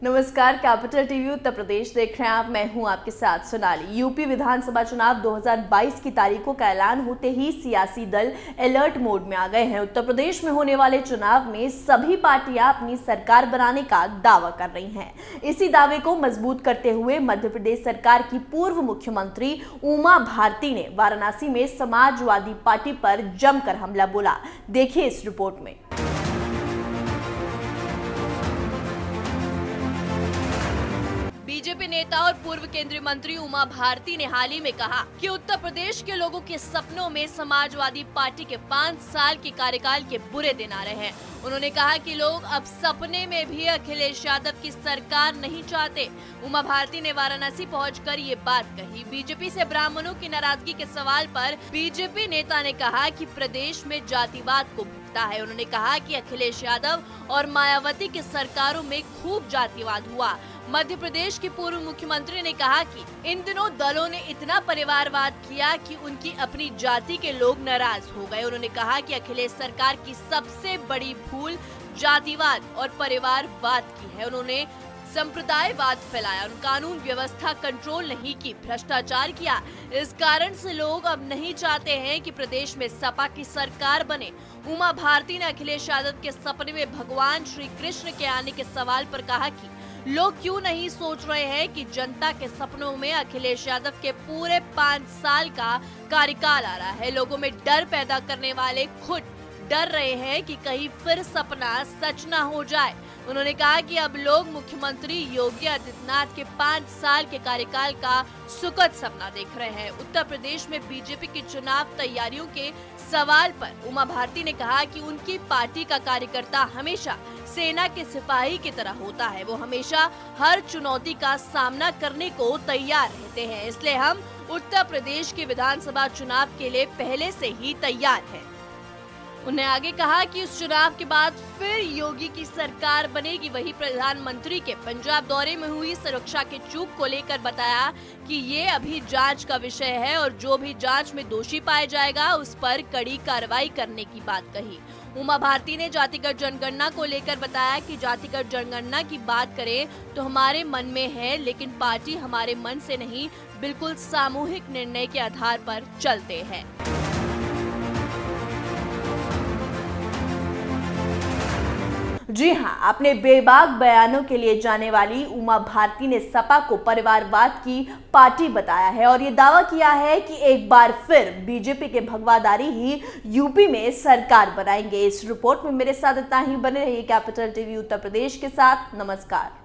नमस्कार, capital TV Uttar Pradesh देख रहे हैं आप। मैं हूं आपके साथ सोनाली। यूपी विधानसभा चुनाव 2022 की तारीखों का ऐलान होते ही सियासी दल अलर्ट मोड में आ गए हैं। उत्तर प्रदेश में होने वाले चुनाव में सभी पार्टियां अपनी सरकार बनाने का दावा कर रही हैं। इसी दावे को मजबूत करते हुए मध्य प्रदेश सरकार की पूर्व मुख्यमंत्री उमा भारती ने वाराणसी में समाजवादी पार्टी पर जमकर हमला बोला। देखिए इस रिपोर्ट में। बीजेपी नेता और पूर्व केंद्रीय मंत्री उमा भारती ने हाल ही में कहा कि उत्तर प्रदेश के लोगों के सपनों में समाजवादी पार्टी के 5 साल के कार्यकाल के बुरे दिन आ रहे हैं। उन्होंने कहा कि लोग अब सपने में भी अखिलेश यादव की सरकार नहीं चाहते। उमा भारती ने वाराणसी पहुंचकर ये बात कही। बीजेपी से ब्राह्मणों की नाराजगी के सवाल पर बीजेपी नेता ने कहा कि प्रदेश में जातिवाद को भुगता है। उन्होंने कहा कि अखिलेश यादव और मायावती की सरकारों में खूब जातिवाद हुआ। मध्य प्रदेश के पूर्व मुख्यमंत्री ने कहा कि इन दिनों दलों ने इतना परिवारवाद किया कि उनकी अपनी जाति के लोग नाराज हो गए। उन्होंने कहा कि अखिलेश सरकार की सबसे बड़ी भूल जातिवाद और परिवारवाद की है। उन्होंने संप्रदायवाद फैलाया, कानून व्यवस्था कंट्रोल नहीं की, भ्रष्टाचार किया। इस कारण से लोग अब नहीं चाहते हैं कि प्रदेश में सपा की सरकार बने। उमा भारती ने अखिलेश यादव के सपने में भगवान श्री कृष्ण के आने के सवाल पर कहा कि लोग क्यों नहीं सोच रहे हैं कि जनता के सपनों में अखिलेश यादव के पूरे 5 साल का कार्यकाल आ रहा है। लोगों में डर पैदा करने वाले खुद डर रहे हैं कि कहीं फिर सपना सच न हो जाए। उन्होंने कहा कि अब लोग मुख्यमंत्री योगी आदित्यनाथ के 5 साल के कार्यकाल का सुखद सपना देख रहे हैं। उत्तर प्रदेश में बीजेपी की चुनाव तैयारियों के सवाल पर उमा भारती ने कहा कि उनकी पार्टी का कार्यकर्ता हमेशा सेना के सिपाही की तरह होता है। वो हमेशा हर चुनौती का सामना करने को तैयार रहते हैं, इसलिए हम उत्तर प्रदेश के विधानसभा चुनाव के लिए पहले से ही तैयार हैं। उन्हें आगे कहा कि इस चुनाव के बाद फिर योगी की सरकार बनेगी। वही प्रधानमंत्री के पंजाब दौरे में हुई सुरक्षा के चूक को लेकर बताया कि ये अभी जांच का विषय है और जो भी जांच में दोषी पाया जाएगा उस पर कड़ी कार्रवाई करने की बात कही। उमा भारती ने जातिगत जनगणना को लेकर बताया कि जातिगत जनगणना की बात करें तो हमारे मन में है, लेकिन पार्टी हमारे मन से नहीं, बिल्कुल सामूहिक निर्णय के आधार पर चलते हैं। जी हां, अपने बेबाक बयानों के लिए जाने वाली उमा भारती ने सपा को परिवारवाद की पार्टी बताया है और ये दावा किया है कि एक बार फिर बीजेपी के भगवादारी ही यूपी में सरकार बनाएंगे। इस रिपोर्ट में मेरे साथ इतना ही। बने रहिए कैपिटल टीवी उत्तर प्रदेश के साथ। नमस्कार।